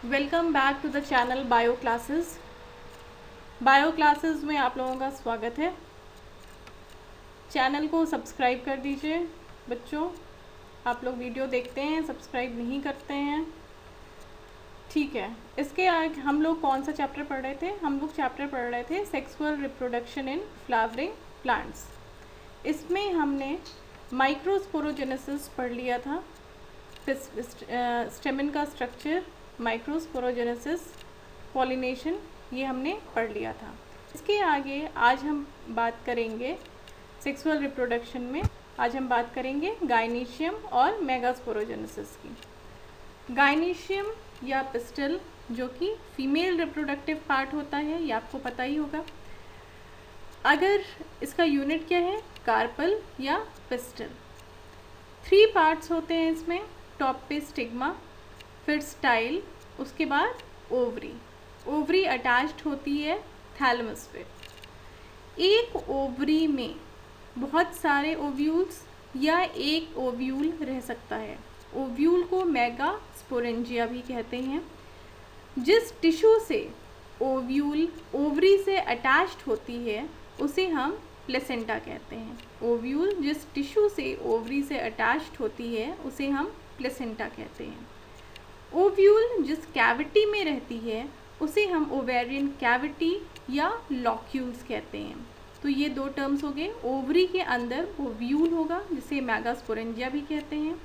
Welcome back to the channel bio classes. Bio classes में आप लोगों का स्वागत है। चैनल को सब्सक्राइब कर दीजिए बच्चों। आप लोग वीडियो देखते हैं, सब्सक्राइब नहीं करते हैं, ठीक है। इसके आगे हम लोग कौन सा चैप्टर पढ़ रहे थे? हम लोग चैप्टर पढ़ रहे थे sexual reproduction in flowering plants. इसमें हमने माइक्रोस्पोरोजेनेसिस पढ़ लिया था, स्टेमन का स्ट्रक्चर, माइक्रोस्पोरोजेनेसिस, पॉलिनेशन, ये हमने पढ़ लिया था। इसके आगे आज हम बात करेंगे सेक्सुअल रिप्रोडक्शन में, आज हम बात करेंगे गायनीशियम और मेगास्पोरोजेनेसिस की। गायनीशियम या पिस्टल जो कि फीमेल रिप्रोडक्टिव पार्ट होता है, ये आपको पता ही होगा। अगर इसका यूनिट क्या है, कार्पल या पिस्टल। 3 पार्ट्स होते हैं इसमें, टॉप पे स्टिग्मा, फिर स्टाइल, उसके बाद ओवरी। ओवरी अटैच्ड होती है थैलेमस पे। एक ओवरी में बहुत सारे ओव्यूल्स या एक ओव्यूल रह सकता है। ओव्यूल को मेगास्पोरेंजिया भी कहते हैं। जिस टिश्यू से ओव्यूल ओवरी से अटैच्ड होती है उसे हम प्लेसेंटा कहते हैं। ओव्यूल जिस टिश्यू से ओवरी से अटैच्ड होती है उसे हम प्लेसेंटा कहते हैं। ओव्यूल जिस कैविटी में रहती है उसे हम ओवेरियन कैविटी या लॉक्यूल्स कहते हैं। तो ये 2 टर्म्स हो गए। ओवरी के अंदर ओव्यूल होगा जिसे मेगास्पोरेंजिया भी कहते हैं।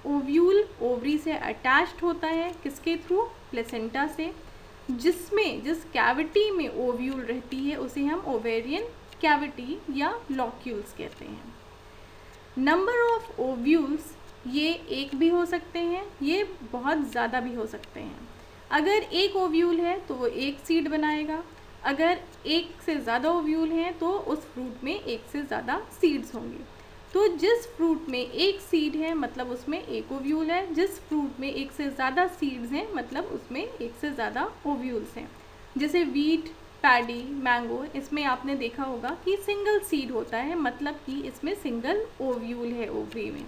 ओव्यूल ओवरी से अटैच्ड होता है किसके थ्रू? प्लेसेंटा से। जिस कैविटी में ओव्यूल रहती है उसे हम ओवेरियन कैविटी या लॉक्यूल्स कहते हैं। नंबर ऑफ ओव्यूल्स ये एक भी हो सकते हैं, ये बहुत ज़्यादा भी हो सकते हैं। अगर एक ओव्यूल है तो वो एक सीड बनाएगा, अगर एक से ज़्यादा ओव्यूल हैं तो उस फ्रूट में एक से ज़्यादा सीड्स होंगे। तो जिस फ्रूट में एक सीड है मतलब उसमें एक ओव्यूल है, जिस फ्रूट में एक से ज़्यादा सीड्स हैं मतलब उसमें एक से ज़्यादा ओव्यूल्स हैं। जैसे वीट, पैडी, मैंगो, इसमें आपने देखा होगा कि सिंगल सीड होता है, मतलब कि इसमें सिंगल ओव्यूल है ओवरी में।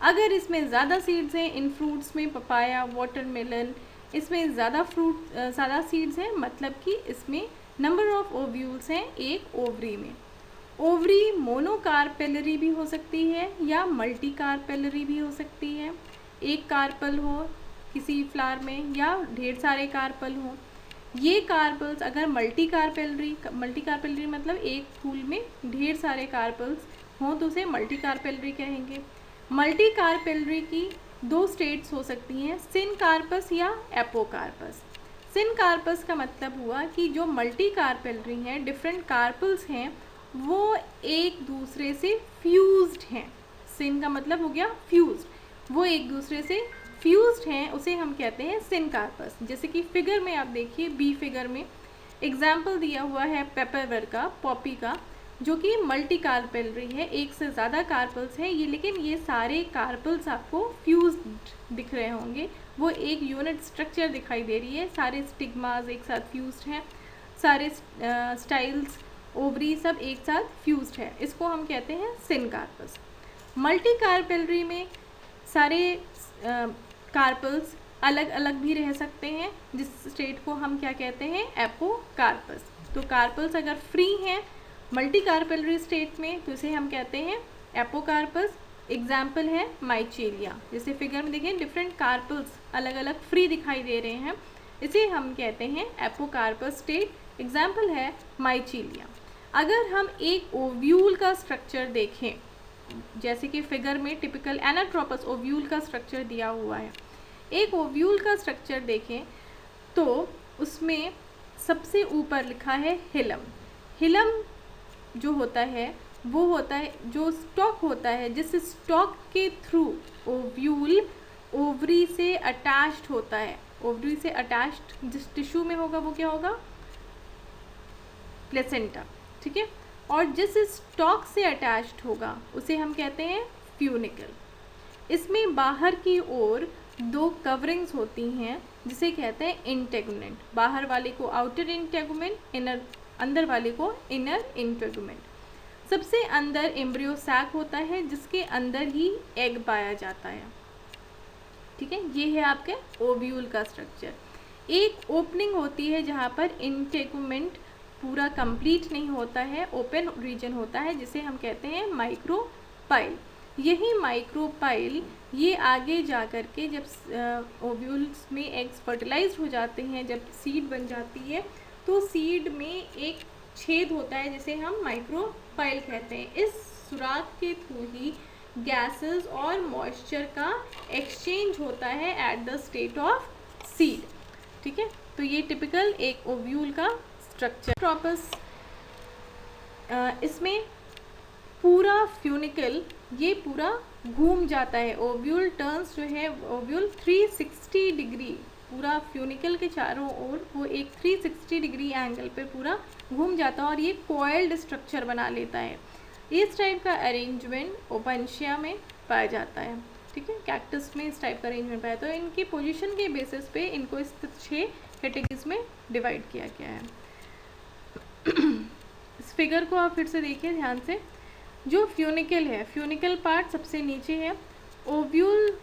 अगर इसमें ज़्यादा सीड्स हैं, इन फ्रूट्स में पपाया, वाटरमेलन, इसमें ज़्यादा सीड्स हैं, मतलब कि इसमें नंबर ऑफ ओव्यूल्स हैं एक ओवरी में। ओवरी मोनोकार्पेलरी भी हो सकती है या मल्टी कार्पेलरी भी हो सकती है। एक कार्पल हो किसी फ्लावर में या ढेर सारे कार्पल हों। ये कार्पल्स अगर मल्टी कार्पेलरी मतलब एक फूल में ढेर सारे कार्पल्स हों तो उसे मल्टी कार्पेलरी कहेंगे। मल्टी कार्पेलरी की 2 स्टेट्स हो सकती हैं, सिनकार्पस या एपोकार्पस। सिनकार्पस का मतलब हुआ कि जो मल्टी कार्पेलरी हैं, डिफरेंट कार्पल्स हैं, वो एक दूसरे से फ्यूज्ड हैं। सिन का मतलब हो गया फ्यूज्ड, वो एक दूसरे से फ्यूज्ड हैं, उसे हम कहते हैं सिनकार्पस। जैसे कि फिगर में आप देखिए, बी फिगर में एग्जाम्पल दिया हुआ है पेपरवर का, पॉपी का, जो कि मल्टी कार्पेलरी है, एक से ज़्यादा कार्पल्स हैं ये, लेकिन ये सारे कार्पल्स आपको फ्यूज्ड दिख रहे होंगे, वो एक यूनिट स्ट्रक्चर दिखाई दे रही है, सारे स्टिग्मास एक साथ फ्यूज्ड हैं, सारे स्टाइल्स, ओवरी सब एक साथ फ्यूज्ड है, इसको हम कहते हैं सिनकार्पस। मल्टी कार्पेलरी में सारे कार्पल्स अलग अलग भी रह सकते हैं, जिस स्टेट को हम क्या कहते हैं, एपोकार्पस। तो कार्पल्स अगर फ्री हैं मल्टी कार्पेलरी स्टेट में तो इसे हम कहते हैं एपोकार्पस। एग्जाम्पल है माइचेलिया, जैसे फिगर में देखें डिफरेंट कार्पल्स अलग अलग फ्री दिखाई दे रहे हैं, इसे हम कहते हैं एपोकार्पस स्टेट। एग्जाम्पल है माइचेलिया। अगर हम एक ओव्यूल का स्ट्रक्चर देखें, जैसे कि फिगर में टिपिकल एनाट्रोपस ओव्यूल का स्ट्रक्चर दिया हुआ है, एक ओव्यूल का स्ट्रक्चर देखें तो उसमें सबसे ऊपर लिखा है हिलम। हिलम जो होता है वो होता है जो स्टॉक होता है, जिस स्टॉक के थ्रू ओव्यूल ओवरी से अटैच्ड होता है। ओवरी से अटैच्ड जिस टिश्यू में होगा वो क्या होगा, प्लेसेंटा, ठीक है। और जिस स्टॉक से अटैच्ड होगा उसे हम कहते हैं फ्यूनिकल। इसमें बाहर की ओर 2 कवरिंग्स होती हैं जिसे कहते हैं इंटेगुमेंट। बाहर वाले को आउटर इंटेगुमेंट, अंदर वाले को इनर इंटेगुमेंट। सबसे अंदर एम्ब्रियो सैक होता है जिसके अंदर ही एग पाया जाता है, ठीक है। ये है आपके ओव्यूल का स्ट्रक्चर। एक ओपनिंग होती है जहाँ पर इंटेगुमेंट पूरा कंप्लीट नहीं होता है, ओपन रीजन होता है, जिसे हम कहते हैं माइक्रोपाइल। यही माइक्रोपाइल ये आगे जा कर के जब ओव्यूल्स में एग्स फर्टिलाइज हो जाते हैं, जब सीड बन जाती है, तो सीड में एक छेद होता है जिसे हम माइक्रोपाइल कहते हैं। इस सुराख के थ्रू ही गैसेस और मॉइस्चर का एक्सचेंज होता है at the state of seed. ठीक है, तो ये टिपिकल एक ओव्यूल का स्ट्रक्चर। ट्रोपस, इसमें पूरा फ्यूनिकल ये पूरा घूम जाता है। ओव्यूल टर्न्स जो है, ओव्यूल 360 डिग्री पूरा फ्यूनिकल के चारों ओर वो एक 360 डिग्री एंगल पे पूरा घूम जाता है और ये कॉइल्ड स्ट्रक्चर बना लेता है। इस टाइप का अरेंजमेंट ओपनशिया में पाया जाता है। ठीक है, कैक्टस में इस टाइप का अरेंजमेंट पाया, तो इनकी पोजीशन के बेसिस पे इनको इस 6 कैटेगरीज में डिवाइड किया गया है। इस फिगर को आप फिर से देखिए ध्यान से। जो फ्यूनिकल है, फ्यूनिकल पार्ट सबसे नीचे है। ओव्यूल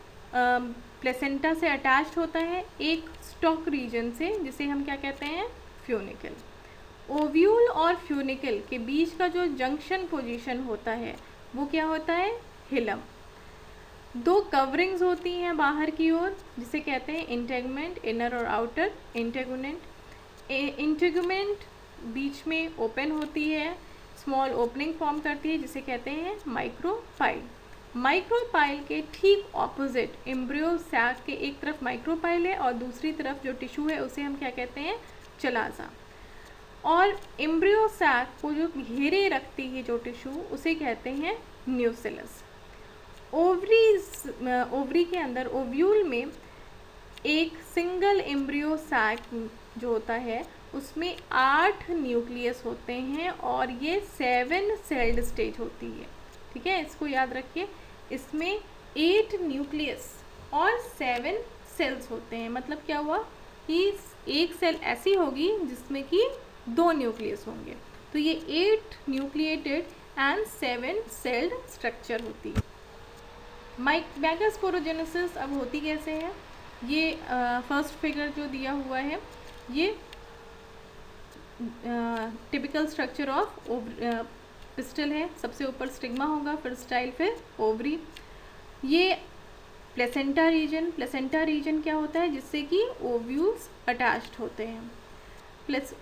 प्लेसेंटा से अटैच्ड होता है एक स्टॉक रीजन से, जिसे हम क्या कहते हैं, फ्यूनिकल। ओव्यूल और फ्यूनिकल के बीच का जो जंक्शन पोजीशन होता है वो क्या होता है, हिलम। 2 कवरिंग्स होती हैं बाहर की ओर, जिसे कहते हैं इंटेगुमेंट, इनर और आउटर इंटेगुमेंट। इंटेगुमेंट बीच में ओपन होती है, स्मॉल ओपनिंग फॉर्म करती है, जिसे कहते हैं माइक्रोपाइल। माइक्रोपाइल के ठीक ऑपोजिट एम्ब्रियो सैक के एक तरफ माइक्रोपाइल है और दूसरी तरफ जो टिश्यू है उसे हम क्या कहते हैं, चलाजा। और एम्ब्रियो सैक को जो घेरे रखती है जो टिश्यू, उसे कहते हैं न्यूसिलस। ओवरी के अंदर ओव्यूल में एक सिंगल एम्ब्रियो सैक जो होता है उसमें 8 न्यूक्लियस होते हैं और ये 7 सेल्ड स्टेज होती है। ठीक है, इसको याद रखिए, इसमें 8 न्यूक्लियस और 7 सेल्स होते हैं। मतलब क्या हुआ कि एक सेल ऐसी होगी जिसमें कि 2 न्यूक्लियस होंगे, तो ये 8 न्यूक्लिएटेड एंड 7 सेल्ड स्ट्रक्चर होती है। मेगास्पोरोजेनेसिस अब होती कैसे है, ये फर्स्ट फिगर जो दिया हुआ है ये टिपिकल स्ट्रक्चर ऑफ पिस्टल है। सबसे ऊपर स्टिग्मा होगा, फिर स्टाइल, फिर ओवरी। ये प्लेसेंटा रीजन क्या होता है, जिससे कि ओव्यूल्स अटैच्ड होते हैं। प्लस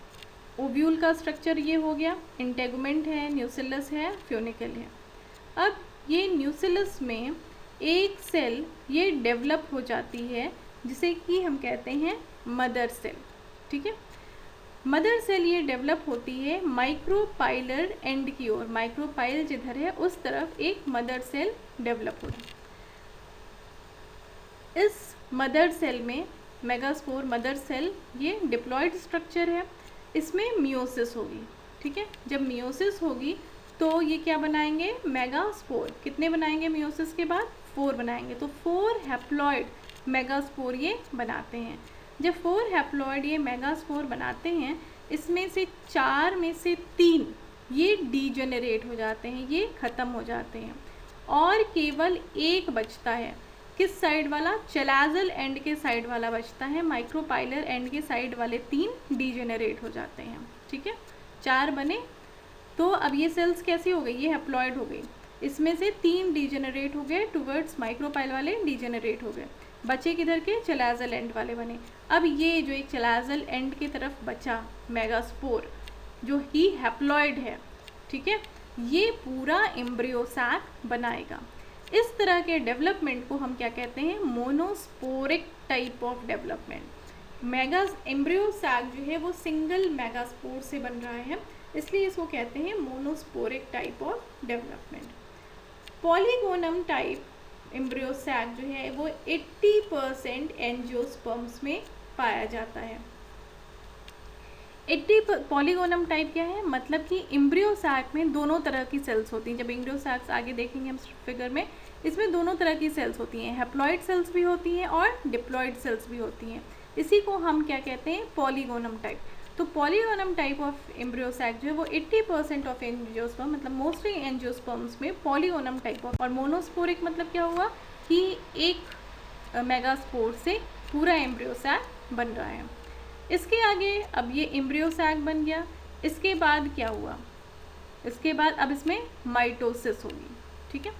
ओव्यूल का स्ट्रक्चर ये हो गया, इंटेगुमेंट है, न्यूसिलस है, फ्यूनिकल है। अब ये न्यूसिलस में एक सेल ये डेवलप हो जाती है जिसे कि हम कहते हैं मदर सेल। ठीक है, मदर सेल ये डेवलप होती है माइक्रोपाइलर एंड की ओर। माइक्रोपाइल जिधर है उस तरफ एक मदर सेल डेवलप होती है। इस मदर सेल में मेगास्पोर मदर सेल ये डिप्लॉयड स्ट्रक्चर है, इसमें मियोसिस होगी। ठीक है, जब मियोसिस होगी तो ये क्या बनाएंगे, मेगास्पोर। कितने बनाएंगे मियोसिस के बाद, 4 बनाएंगे, तो 4 हैप्लॉयड मेगास्पोर ये बनाते हैं। जब 4 हैप्लॉयड ये मेगास्पोर बनाते हैं, इसमें से 4 में से 3 ये डीजेनरेट हो जाते हैं, ये ख़त्म हो जाते हैं और केवल एक बचता है। किस साइड वाला, चलाजल एंड के साइड वाला बचता है। माइक्रोपाइलर एंड के साइड वाले 3 डीजेनरेट हो जाते हैं। ठीक है, 4 बने, तो अब ये सेल्स कैसी हो गई, ये हैप्लॉयड हो गई। इसमें से 3 डीजेनरेट हो गए टुवर्ड्स माइक्रोपाइल वाले डीजेनरेट हो गए, बचे किधर के, चलाजल एंड वाले बने। अब ये जो एक चलाजल एंड की तरफ बचा मेगास्पोर जो ही हैप्लॉयड है, ठीक है, ये पूरा एम्ब्रियो सैक बनाएगा। इस तरह के डेवलपमेंट को हम क्या कहते हैं, monosporic type of development. Embryo sac जो है वो सिंगल मेगास्पोर से बन रहा है, इसलिए इसको कहते हैं monosporic type of development. Polygonum type embryo sac जो है वो 80% एंजियोस्पर्म्स में पाया जाता है। 80 पॉलीगोनम टाइप क्या है, मतलब कि एम्ब्रियो सैक में दोनों तरह की सेल्स होती हैं। जब एम्ब्रियो सैक्स आगे देखेंगे हम फिगर में, इसमें दोनों तरह की सेल्स होती हैं, हैप्लॉइड सेल्स भी होती हैं और डिप्लॉइड सेल्स भी होती हैं। इसी को हम क्या कहते हैं, पॉलीगोनम टाइप। तो polygonum type of embryo sac जो है वो 80% ऑफ एंजियोस्पर्म, मतलब मोस्टली एंजियोस्पर्म्स में पॉलीगोनम टाइप ऑफ। और मोनोस्पोरिक मतलब क्या हुआ कि एक मेगास्पोर से पूरा एम्ब्रियो सैक बन रहा है। इसके आगे अब ये एम्ब्रियो सैक बन गया। इसके बाद क्या हुआ, इसके बाद अब इसमें माइटोसिस होगी, ठीक है।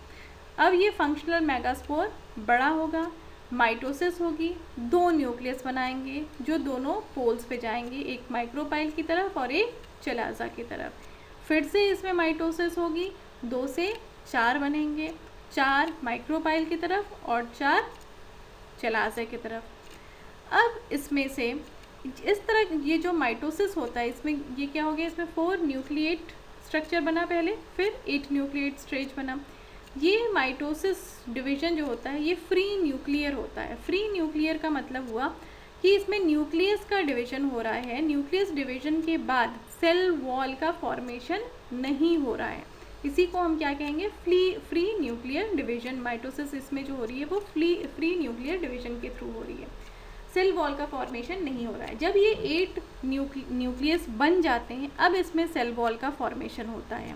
अब ये फंक्शनल मेगास्पोर बड़ा होगा, माइटोसिस होगी, 2 न्यूक्लियस बनाएंगे जो दोनों पोल्स पे जाएंगे, एक माइक्रोपाइल की तरफ और एक चलाजा की तरफ। फिर से इसमें माइटोसिस होगी, 2 से 4 बनेंगे, 4 माइक्रोपाइल की तरफ और 4 चलाजा की तरफ। अब इसमें से इस तरह ये जो माइटोसिस होता है इसमें ये क्या हो गया, इसमें 4 न्यूक्लिएट स्ट्रक्चर बना पहले, फिर 8 न्यूक्लिएट स्टेज बना। ये माइटोसिस डिवीजन जो होता है ये फ्री न्यूक्लियर होता है। फ्री न्यूक्लियर का मतलब हुआ कि इसमें न्यूक्लियस का डिवीजन हो रहा है, न्यूक्लियस डिवीजन के बाद सेल वॉल का फॉर्मेशन नहीं हो रहा है, इसी को हम क्या कहेंगे, फ्री न्यूक्लियर डिवीजन। माइटोसिस इसमें जो हो रही है वो फ्री न्यूक्लियर डिवीजन के थ्रू हो रही है, सेल वॉल का फॉर्मेशन नहीं हो रहा है। जब ये 8 न्यूक्लियस बन जाते हैं अब इसमें सेल वॉल का फॉर्मेशन होता है।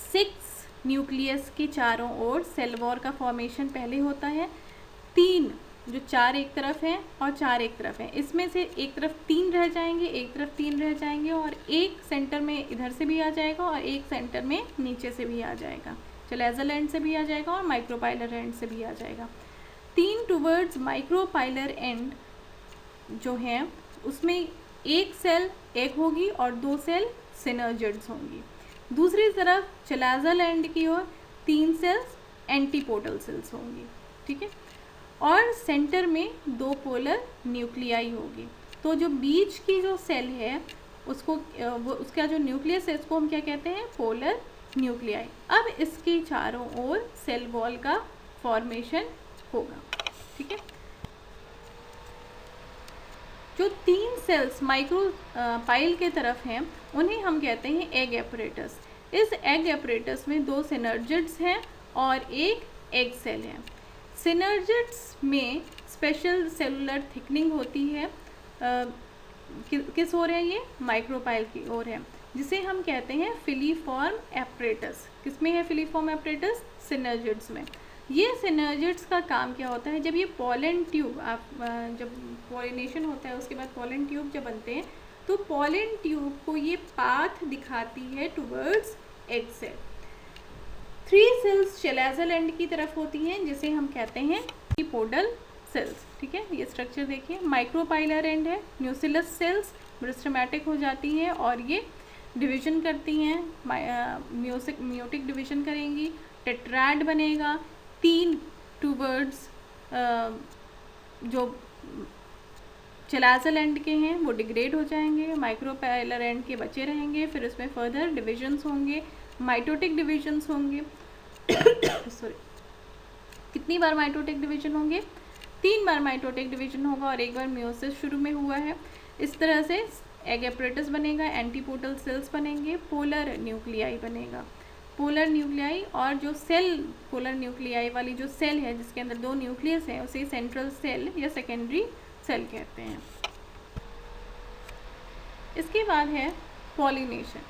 6 न्यूक्लियस के चारों ओर सेल वॉल का फॉर्मेशन पहले होता है। 3 जो 4 एक तरफ हैं और 4 एक तरफ हैं, इसमें से एक तरफ 3 रह जाएंगे, एक तरफ 3 रह जाएंगे और एक सेंटर में इधर से भी आ जाएगा और एक सेंटर में नीचे से भी आ जाएगा, चलेजल एंड से भी आ जाएगा और माइक्रोपाइलर एंड से भी आ जाएगा। 3 टूवर्ड्स माइक्रोपाइलर एंड जो है उसमें एक सेल एक होगी और 2 सेल सिनर्जिड्स होंगी। दूसरी तरफ चलाजल एंड की ओर 3 सेल्स एंटीपोडल सेल्स होंगी, ठीक है। और सेंटर में 2 पोलर न्यूक्लियाई होगी। तो जो बीच की जो सेल है उसको वो उसका जो न्यूक्लियस है इसको हम क्या कहते हैं, पोलर न्यूक्लियाई। अब इसके चारों ओर सेल वॉल का फॉर्मेशन होगा, ठीक है। जो 3 सेल्स माइक्रोपाइल के तरफ हैं उन्हें हम कहते हैं एग एपरेटस। इस एग एपरेटस में 2 सिनर्जिड्स हैं और एक एग सेल है। सिनर्जिड्स में स्पेशल सेलुलर थिकनिंग होती है, किस ओर है ये, माइक्रोपाइल की ओर है, जिसे हम कहते हैं फिलीफॉर्म एपरेटस। किसमें है फिलीफॉर्म एपरेटस, सिनर्जिड्स में। ये सिनर्जिड्स का काम क्या होता है, जब ये पॉलन ट्यूब जब पॉलिनेशन होता है उसके बाद पॉलन ट्यूब जब बनते हैं तो पॉलन ट्यूब को ये पाथ दिखाती है towards egg cell. 3 cells chalazal end की तरफ होती हैं जिसे हम कहते हैं एंटीपोडल सेल्स, ठीक है। ये स्ट्रक्चर देखिए, माइक्रोपाइलर एंड है, न्यूसिलस सेल्स मेरिस्टेमेटिक हो जाती हैं और ये डिवीजन करती हैं, म्योटिक डिवीजन करेंगी, टेट्राड बनेगा। 3 टूवर्ड्स जो चलाजल एंड के हैं वो डिग्रेड हो जाएंगे, माइक्रोपाइलर एंड के बचे रहेंगे, फिर उसमें फर्दर डिविजन्स होंगे, माइटोटिक डिविजन्स होंगे। सॉरी, कितनी बार माइटोटिक डिवीजन होंगे, 3 बार माइटोटिक डिवीजन होगा और 1 बार मियोसिस शुरू में हुआ है। इस तरह से एग एपरेटस बनेगा, एंटीपोडल सेल्स बनेंगे, पोलर न्यूक्लियाई बनेगा। पोलर न्यूक्लियाई और जो सेल पोलर न्यूक्लियाई वाली जो सेल है जिसके अंदर 2 न्यूक्लियस है उसे सेंट्रल सेल या सेकेंडरी सेल कहते हैं। इसके बाद है पॉलिनेशन।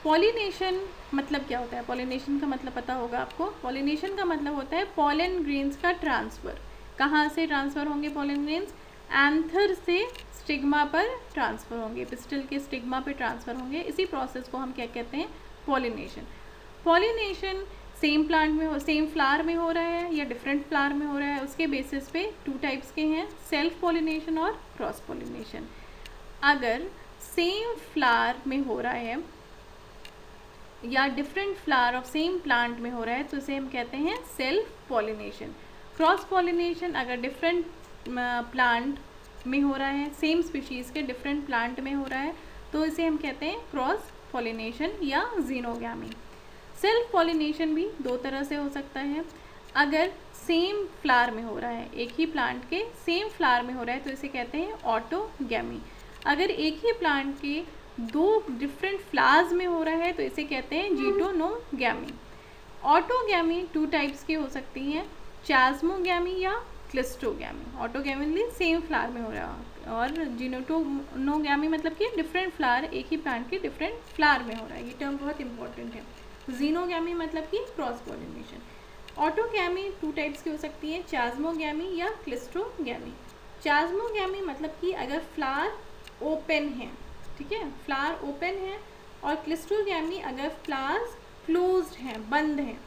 पॉलिनेशन मतलब क्या होता है, पॉलिनेशन का मतलब पता होगा आपको। पॉलिनेशन का मतलब होता है पॉलन ग्रेन्स का ट्रांसफ़र। कहाँ से ट्रांसफ़र होंगे पॉलन ग्रेन्स, एंथर से स्टिग्मा पर ट्रांसफ़र होंगे, पिस्टल के स्टिग्मा पर ट्रांसफ़र होंगे। इसी प्रोसेस को हम क्या कहते हैं, पॉलिनेशन। पॉलिनेशन सेम प्लांट में हो, सेम फ्लावर में हो रहा है या डिफरेंट फ्लावर में हो रहा है, उसके बेसिस पे 2 टाइप्स के हैं, सेल्फ पॉलिनेशन और क्रॉस पॉलिनेशन। अगर सेम फ्लावर में हो रहा है या different flower of same plant में हो रहा है तो इसे हम कहते हैं सेल्फ पॉलिनेशन। क्रॉस पॉलिनेशन अगर डिफरेंट प्लांट में हो रहा है, सेम स्पीशीज़ के डिफरेंट प्लांट में हो रहा है तो इसे हम कहते हैं क्रॉस पॉलिनेशन या जीनोगैमी। सेल्फ पॉलिनेशन भी 2 तरह से हो सकता है। अगर सेम फ्लावर में हो रहा है, एक ही प्लांट के सेम फ्लावर में हो रहा है तो इसे कहते हैं ऑटोगैमी। अगर एक ही प्लांट के 2 डिफरेंट फ्लावर्स में हो रहा है तो इसे कहते हैं जीटोनोगैमी। ऑटोगैमी 2 टाइप्स की हो सकती हैं, चास्मोगैमी या क्लिस्टोगैमी। ऑटोगैमी सेम फ्लावर में हो रहा है और जीटोनोगैमी मतलब कि डिफरेंट फ्लावर एक ही प्लांट के डिफरेंट फ्लावर में हो रहा है। ये टर्म बहुत इंपॉर्टेंट है। जीनोगैमी मतलब कि क्रॉस पॉलिनेशन। ऑटोगैमी 2 टाइप्स की हो सकती है, चास्मोगैमी या क्लिस्टोगैमी। चास्मोगैमी मतलब कि अगर फ्लावर ओपन है, ठीक है, फ्लावर ओपन है, और क्लिस्ट्रोगैमी अगर फ्लावर्स क्लोज्ड हैं, बंद हैं,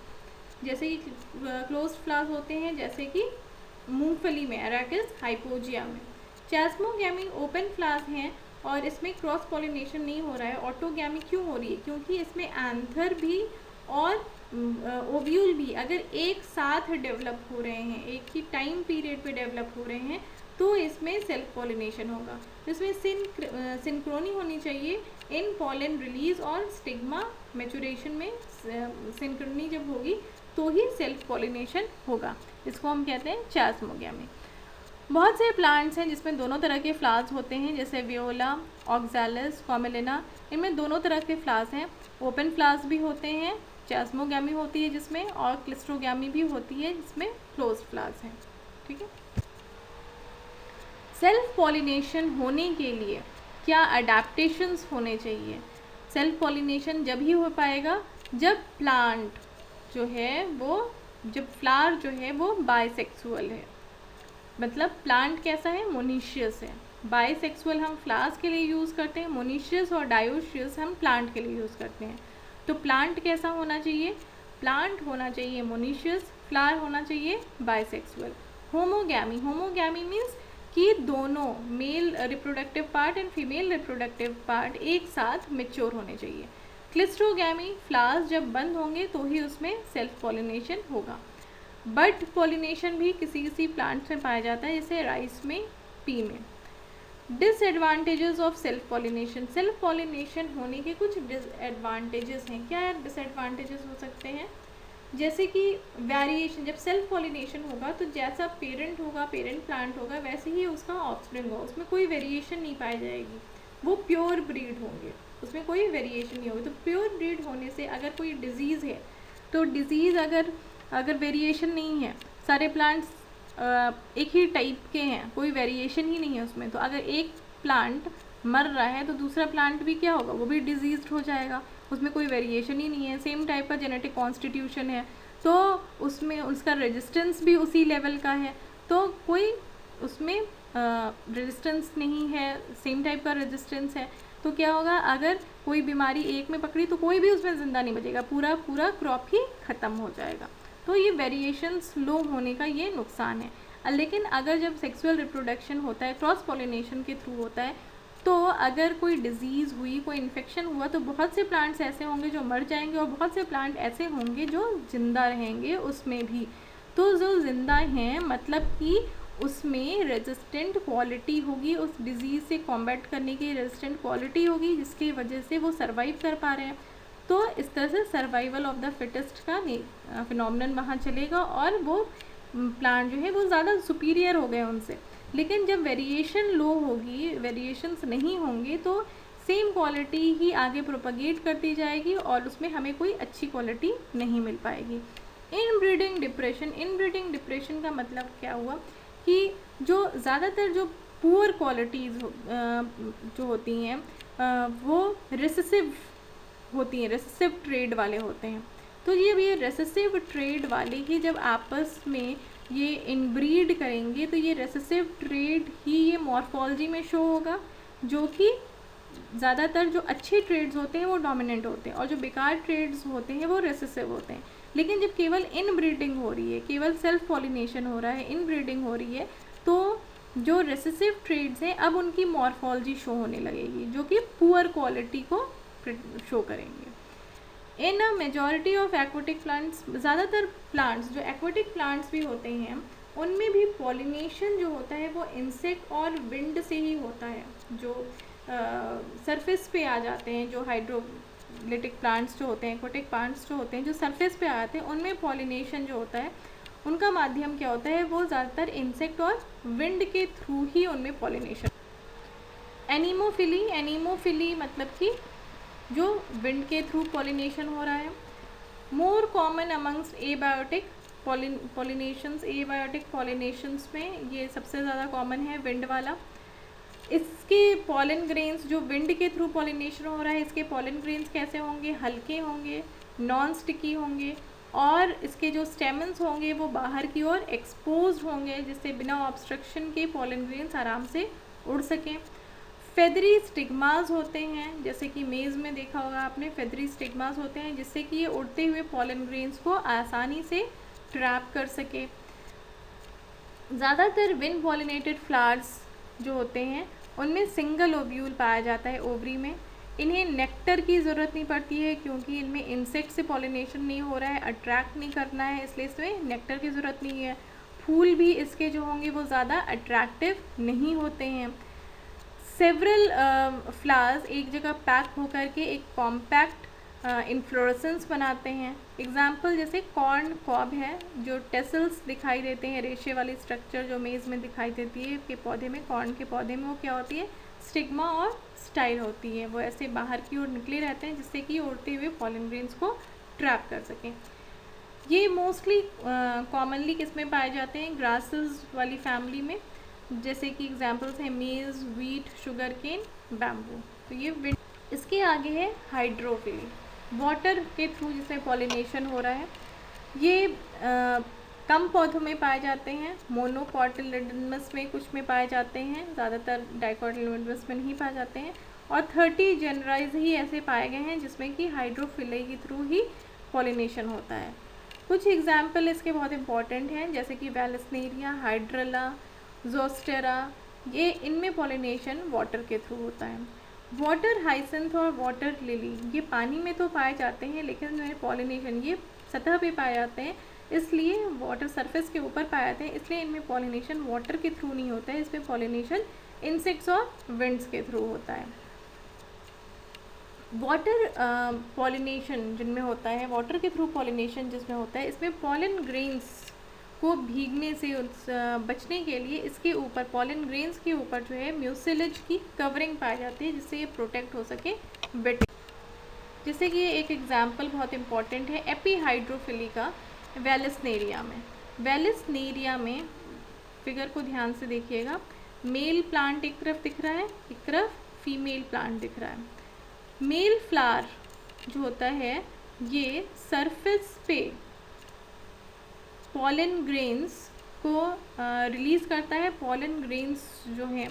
जैसे कि क्लोज्ड फ्लावर्स होते हैं जैसे कि मूंगफली में, अरैकिस हाइपोजिया में। चास्मोगैमी ओपन फ्लावर्स हैं और इसमें क्रॉस पॉलिनेशन नहीं हो रहा है। ऑटोगैमी क्यों हो रही है? क्योंकि इसमें एंथर भी और ओव्यूल भी अगर एक साथ डेवलप हो रहे हैं, एक ही टाइम पीरियड पे डेवलप हो रहे हैं, तो इसमें सेल्फ पॉलिनेशन होगा। तो इसमें सिंक्रोनी होनी चाहिए इन पॉलन रिलीज और स्टिग्मा मैचुरेशन में सिंक्रोनी जब होगी तो ही सेल्फ पॉलिनेशन होगा। इसको हम कहते हैं चास्मोगैमी। बहुत से प्लांट्स हैं जिसमें दोनों तरह के फ्लावर्स होते हैं, जैसे वियोला, ऑक्सैलिस, कॉमेलिना, इनमें दोनों तरह के फ्लावर्स हैं। ओपन फ्लावर्स भी होते हैं, चास्मोगैमी होती है जिसमें, और क्लिस्ट्रोगैमी भी होती है जिसमें क्लोज्ड फ्लावर्स हैं, ठीक है। सेल्फ पॉलिनेशन होने के लिए क्या अडेप्टेशंस होने चाहिए? सेल्फ पॉलिनेशन जब ही हो पाएगा जब प्लांट जो है वो, जब फ्लावर जो है वो बाइसेक्सुअल है। मतलब प्लांट कैसा है? मोनीशियस है। बाइसेक्सुअल हम फ्लावर्स के लिए यूज़ करते हैं, मोनीशियस और डायोशियस हम प्लांट के लिए यूज़ करते हैं। तो प्लांट कैसा होना चाहिए? प्लांट होना चाहिए मोनीशियस, फ्लावर होना चाहिए बाइसेक्सुअल। होमोगैमी, होमोगैमी मीन्स कि दोनों male reproductive part and female reproductive part एक साथ मैच्योर होने चाहिए। क्लिस्ट्रोगैमी, फ्लावर्स जब बंद होंगे तो ही उसमें सेल्फ पॉलिनेशन होगा। बट पॉलिनेशन भी किसी किसी प्लांट्स में पाया जाता है, जैसे राइस में, पी में। Disadvantages of self pollination, self pollination होने के कुछ डिसएडवांटेजेस हैं। क्या डिसएडवांटेजेस हो सकते हैं? जैसे कि वेरिएशन, जब सेल्फ पॉलिनेशन होगा तो जैसा पेरेंट होगा, पेरेंट प्लांट होगा, वैसे ही उसका ऑफस्प्रिंग होगा, उसमें कोई वेरिएशन नहीं पाई जाएगी, वो प्योर ब्रीड होंगे, उसमें कोई वेरिएशन नहीं होगी। तो प्योर ब्रीड होने से अगर कोई डिजीज़ है तो डिजीज़ अगर वेरिएशन नहीं है, सारे प्लांट्स एक ही टाइप के हैं, कोई वेरिएशन ही नहीं है उसमें, तो अगर एक प्लांट मर रहा है तो दूसरा प्लांट भी क्या होगा? वो भी डिजीज्ड हो जाएगा, उसमें कोई वेरिएशन ही नहीं है, सेम टाइप का जेनेटिक कॉन्स्टिट्यूशन है, तो उसमें उसका रेजिस्टेंस भी उसी लेवल का है, तो कोई उसमें रेजिस्टेंस नहीं है, सेम टाइप का रेजिस्टेंस है, तो क्या होगा? अगर कोई बीमारी एक में पकड़ी तो कोई भी उसमें ज़िंदा नहीं बचेगा, पूरा क्रॉप ही ख़त्म हो जाएगा। तो ये वेरिएशंस लो होने का ये नुकसान है। लेकिन अगर जब सेक्सुअल रिप्रोडक्शन होता है, क्रॉस पॉलिनेशन के थ्रू होता है, तो अगर कोई डिजीज़ हुई, कोई इन्फेक्शन हुआ, तो बहुत से प्लांट्स ऐसे होंगे जो मर जाएंगे और बहुत से प्लांट ऐसे होंगे जो ज़िंदा रहेंगे उसमें भी। तो जो ज़िंदा हैं मतलब कि उसमें रेजिस्टेंट क्वालिटी होगी, उस डिज़ीज़ से कॉम्बैट करने की रेजिस्टेंट क्वालिटी होगी, जिसकी वजह से वो सर्वाइव कर पा रहे हैं। तो इस तरह से सर्वाइवल ऑफ द फिटेस्ट का फिनोमिनन वहाँ चलेगा और वो प्लांट जो है वो ज़्यादा सुपीरियर हो गए उनसे। लेकिन जब वेरिएशन लो होगी, वेरिएशंस नहीं होंगे, तो सेम क्वालिटी ही आगे प्रोपगेट करती जाएगी और उसमें हमें कोई अच्छी क्वालिटी नहीं मिल पाएगी। इनब्रीडिंग डिप्रेशन, इनब्रीडिंग डिप्रेशन का मतलब क्या हुआ कि जो ज़्यादातर जो पुअर क्वालिटीज़ जो होती हैं वो रिसेसिव होती हैं, रेसेसिव ट्रेड वाले होते हैं। तो ये रेसेसिव ट्रेड वाले ही जब आपस में ये इनब्रीड करेंगे तो ये रेसेसिव ट्रेड ही ये मॉर्फोलॉजी में शो होगा, जो कि ज़्यादातर जो अच्छे ट्रेड्स होते हैं वो डोमिनेंट होते हैं और जो बेकार ट्रेड्स होते हैं वो रेसेसिव होते हैं। लेकिन जब केवल इनब्रीडिंग हो रही है, केवल सेल्फ पॉलिनेशन हो रहा है, इनब्रीडिंग हो रही है, तो जो रेसेसिव ट्रेड्स हैं अब उनकी मॉर्फोलॉजी शो होने लगेगी, जो कि पुअर क्वालिटी को शो करेंगे। In a majority of aquatic plants, ज़्यादातर प्लांट्स जो एक्वेटिक प्लांट्स भी होते हैं उनमें भी पॉलिनेशन जो होता है वो इंसेक्ट और विंड से ही होता है। जो सरफेस पे आ जाते हैं, जो हाइड्रोलिटिक प्लांट्स जो होते हैं, एक्वेटिक प्लांट्स जो होते हैं जो सरफेस पे आते हैं, उनमें पॉलिनेशन जो होता है उनका माध्यम क्या होता है? वो ज़्यादातर इंसेक्ट और विंड के थ्रू ही उनमें पॉलिनेशन। एनीमोफिली, एनीमोफिली मतलब कि जो विंड के थ्रू पॉलिनेशन हो रहा है। More common amongst abiotic pollinations, abiotic pollinations में ये सबसे ज़्यादा कॉमन है विंड वाला। इसके पॉलन ग्रेन्स, जो विंड के थ्रू पॉलिनेशन हो रहा है, इसके पॉलन ग्रेन्स कैसे होंगे? हल्के होंगे, नॉन स्टिकी होंगे और इसके जो स्टेमन्स होंगे वो बाहर की ओर एक्सपोज्ड होंगे, जिससे बिना ऑब्स्ट्रक्शन के पॉलन ग्रेन्स आराम से उड़ सकें। फेदरी स्टिग्मास होते हैं, जैसे कि मेज़ में देखा होगा आपने, फेदरी स्टिग्मास होते हैं जिससे कि ये उड़ते हुए पॉलन ग्रेन्स को आसानी से ट्रैप कर सके। ज़्यादातर विंड पॉलिनेटेड फ्लावर्स जो होते हैं उनमें सिंगल ओव्यूल पाया जाता है ओवरी में। इन्हें नेक्टर की ज़रूरत नहीं पड़ती है क्योंकि इनमें इंसेक्ट से पॉलिनेशन नहीं हो रहा है, अट्रैक्ट नहीं करना है, इसलिए इसमें नेक्टर की ज़रूरत नहीं है। फूल भी इसके जो होंगे वो ज़्यादा अट्रैक्टिव नहीं होते हैं। सेवरल फ्लावर्स एक जगह पैक होकर के एक कॉम्पैक्ट इन्फ्लोरेसेंस बनाते हैं। एग्जाम्पल जैसे कॉर्न कॉब है, जो टेसल्स दिखाई देते हैं, रेशे वाली स्ट्रक्चर जो मेज़ में दिखाई देती है के पौधे में, कॉर्न के पौधे में, वो क्या होती है, स्टिग्मा और स्टाइल होती है। वो ऐसे बाहर की ओर निकले रहते हैं जिससे कि उड़ते हुए पॉलन ग्रेन्स को ट्रैप कर सकें। ये मोस्टली कॉमनली किस में पाए जाते हैं, ग्रासेस वाली फैमिली में, जैसे कि एग्जांपल्स हैं मेज़, वीट, शुगर केन, बैम्बू। तो ये इसके आगे है हाइड्रोफिली, वाटर के थ्रू जिसमें पॉलिनेशन हो रहा है। ये कम पौधों में पाए जाते हैं, मोनोकोटिलेडनस में कुछ में पाए जाते हैं, ज़्यादातर डाइकोटिलेडनस में नहीं पाए जाते हैं, और 30 जेनराइज ही ऐसे पाए गए हैं जिसमें कि हाइड्रोफिली के थ्रू ही पॉलिनेशन होता है। कुछ एग्जाम्पल इसके बहुत इंपॉर्टेंट हैं, जैसे कि वैलसनेरिया, हाइड्रला, जोस्टेरा, ये इनमें पॉलिनेशन वाटर के थ्रू होता है। वाटर हाइसिंथ और वाटर लिली ये पानी में तो पाए जाते हैं, लेकिन पॉलिनेशन ये सतह पे पाए जाते हैं, इसलिए वाटर सरफेस के ऊपर पाए जाते हैं, इसलिए इनमें पॉलिनेशन वाटर के थ्रू नहीं होता है, इसमें पॉलिनेशन इंसेक्ट्स और विंड्स के थ्रू होता है। वाटर पॉलिनेशन जिनमें होता है, वाटर के थ्रू पॉलिनेशन जिसमें होता है, इसमें पॉलन ग्रेन्स को भीगने से बचने के लिए इसके ऊपर, पॉलन ग्रेन्स के ऊपर जो है म्यूसिलेज की कवरिंग पाई जाती है जिससे ये प्रोटेक्ट हो सके वेट। जैसे कि एक एग्जांपल बहुत इंपॉर्टेंट है एपीहाइड्रोफिली का वैलसनेरिया में। वैलसनेरिया में फिगर को ध्यान से देखिएगा, मेल प्लांट एक तरफ दिख रहा है, एक तरफ फीमेल प्लांट दिख रहा है। मेल फ्लावर जो होता है ये सरफेस पे पॉलन ग्रेन्स को रिलीज़ करता है, पॉलन ग्रेन्स जो है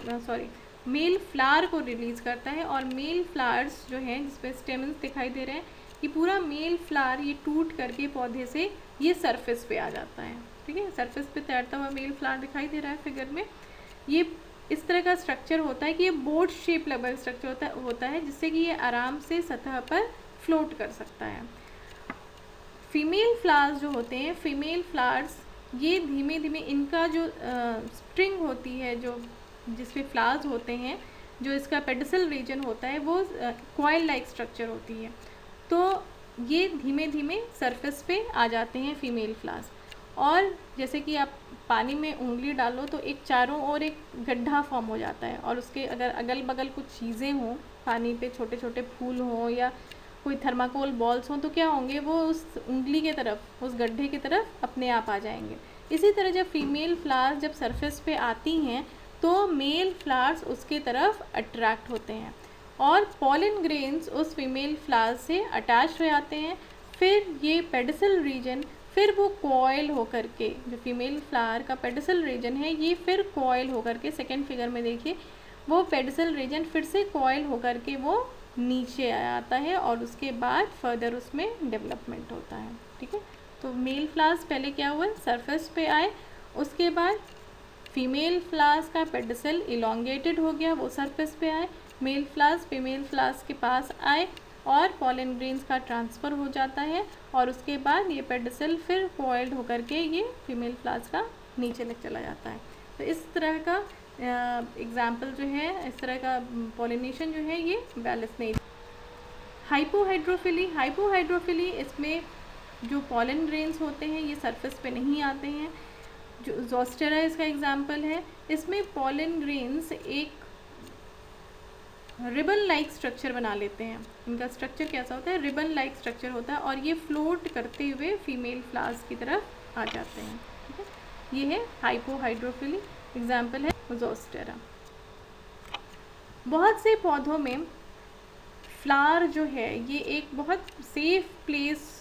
मेल फ्लावर को रिलीज़ करता है, और मेल फ्लावर्स जो हैं जिसपे स्टेमन्स दिखाई दे रहे हैं, ये पूरा मेल फ्लावर ये टूट करके पौधे से ये सरफेस पे आ जाता है। ठीक है, सरफेस पे तैरता हुआ मेल फ्लावर दिखाई दे रहा है फिगर में। ये इस तरह का स्ट्रक्चर होता है कि ये बोट शेप लगभग स्ट्रक्चर होता है जिससे कि ये आराम से सतह पर फ्लोट कर सकता है। फीमेल फ्लावर्स जो होते हैं, फीमेल फ्लावर्स ये धीमे धीमे, इनका जो स्ट्रिंग होती है, जो जिसपे फ्लावर्स होते हैं, जो इसका पेडिसल रीजन होता है वो कॉइल लाइक स्ट्रक्चर होती है, तो ये धीमे धीमे सरफेस पे आ जाते हैं फीमेल फ्लावर्स। और जैसे कि आप पानी में उंगली डालो तो एक चारों ओर एक गड्ढा फॉर्म हो जाता है, और उसके अगर अगल बगल कुछ चीज़ें हों, पानी पे छोटे छोटे फूल हों या कोई थर्माकोल बॉल्स हों, तो क्या होंगे, वो उस उंगली के तरफ, उस गड्ढे की तरफ अपने आप आ जाएंगे। इसी तरह जब फीमेल फ्लावर्स जब सरफेस पे आती हैं तो मेल फ्लावर्स उसके तरफ अट्रैक्ट होते हैं और पॉलन ग्रेन्स उस फीमेल फ्लावर्स से अटैच हो जाते हैं। फिर ये पेडिसल रीजन, फिर वो कॉइल होकर के, जो फीमेल फ्लावर का पेडिसल रीजन है ये फिर कॉइल होकर के, सेकेंड फिगर में देखिए, वो पेडिसल रीजन फिर से कॉइल होकर के वो नीचे आ जाता है और उसके बाद फर्दर उसमें डेवलपमेंट होता है। ठीक है, तो मेल फ्लावर्स पहले क्या हुआ, सरफेस पे आए, उसके बाद फीमेल फ्लावर्स का पेडिसल इलोंगेटेड हो गया, वो सरफेस पे आए, मेल फ्लावर्स फीमेल फ्लावर्स के पास आए और पॉलन ग्रेन्स का ट्रांसफ़र हो जाता है, और उसके बाद ये पेडिसल फिर कॉइल्ड होकर के ये फीमेल फ्लावर्स का नीचे लग चला जाता है। तो इस तरह का एग्जाम्पल जो है, इस तरह का पॉलिनेशन जो है ये वैलसनेरिया। हाइपोहाइड्रोफिली, हाइपोहाइड्रोफिली इसमें जो पॉलन ग्रेन्स होते हैं ये सरफेस पे नहीं आते हैं, जो जोस्टेरा इसका एग्जाम्पल है। इसमें पॉलन ग्रेन्स एक रिबन लाइक स्ट्रक्चर बना लेते हैं, इनका स्ट्रक्चर कैसा होता है, रिबन लाइक स्ट्रक्चर होता है, और ये फ्लोट करते हुए फीमेल फ्लावर्स की तरफ आ जाते हैं। ठीक है, ये है हाइपोहाइड्रोफिली, एग्जाम्पल है जोस्टेरा। बहुत से पौधों में फ्लावर जो है ये एक बहुत सेफ प्लेस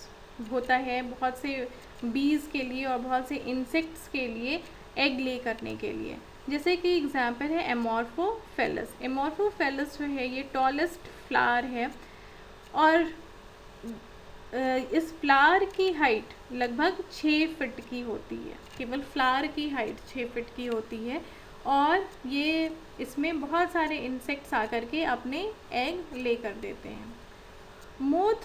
होता है बहुत से बीज के लिए और बहुत से इंसेक्ट्स के लिए एग ले करने के लिए। जैसे कि एग्जांपल है एमोर्फोफेलस। एमोर्फोफेलस जो है ये टॉलेस्ट फ्लावर है और इस फ्लावर की हाइट लगभग 6 फीट की होती है। केवल फ्लावर की हाइट 6 फीट की होती है और ये इसमें बहुत सारे इंसेक्ट्स आकर के अपने एग ले कर देते हैं। मोथ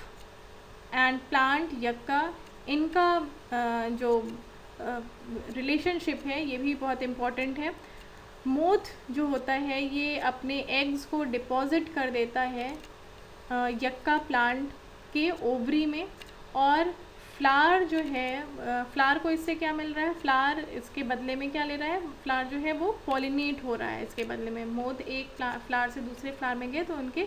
एंड प्लांट यक्का, इनका जो रिलेशनशिप है ये भी बहुत इम्पॉर्टेंट है। मोथ जो होता है ये अपने एग्स को डिपॉजिट कर देता है यक्का प्लांट के ओवरी में, और फ्लावर जो है फ्लावर को इससे क्या मिल रहा है, फ्लावर इसके बदले में क्या ले रहा है, फ्लावर जो है वो पॉलिनेट हो रहा है इसके बदले में। मोथ एक फ्लावर से दूसरे फ्लावर में गए तो उनके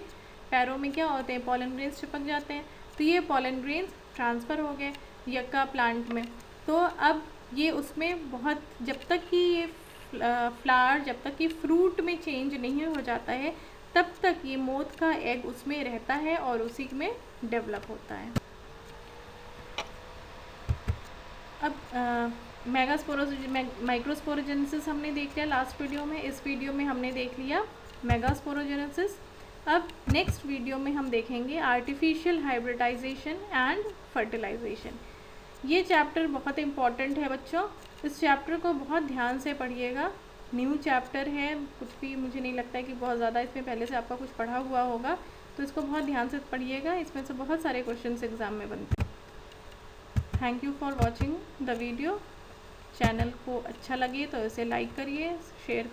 पैरों में क्या होते हैं, पॉलन ग्रेन्स चिपक जाते हैं, तो ये पॉलन ग्रेन्स ट्रांसफ़र हो गए यक्का प्लांट में। तो अब ये उसमें बहुत, जब तक कि ये फ्लावर जब तक कि फ्रूट में चेंज नहीं हो जाता है तब तक ये मोथ का एग उसमें रहता है और उसी में डेवलप होता है। अब माइक्रोस्पोरोजेनेसिस हमने देख लिया लास्ट वीडियो में। इस वीडियो में हमने देख लिया मेगास्पोरोजेनेसिस। अब नेक्स्ट वीडियो में हम देखेंगे आर्टिफिशियल हाइब्रिडाइजेशन एंड फर्टिलाइजेशन। ये चैप्टर बहुत इम्पॉर्टेंट है बच्चों, इस चैप्टर को बहुत ध्यान से पढ़िएगा। न्यू चैप्टर है, कुछ भी मुझे नहीं लगता है कि बहुत ज़्यादा इसमें पहले से आपका कुछ पढ़ा हुआ होगा, तो इसको बहुत ध्यान से पढ़िएगा। इसमें से बहुत सारे क्वेश्चंस एग्ज़ाम में बनते हैं। Thank you for watching the video. Channel को अच्छा लगे तो इसे लाइक करिए, शेयर करिए।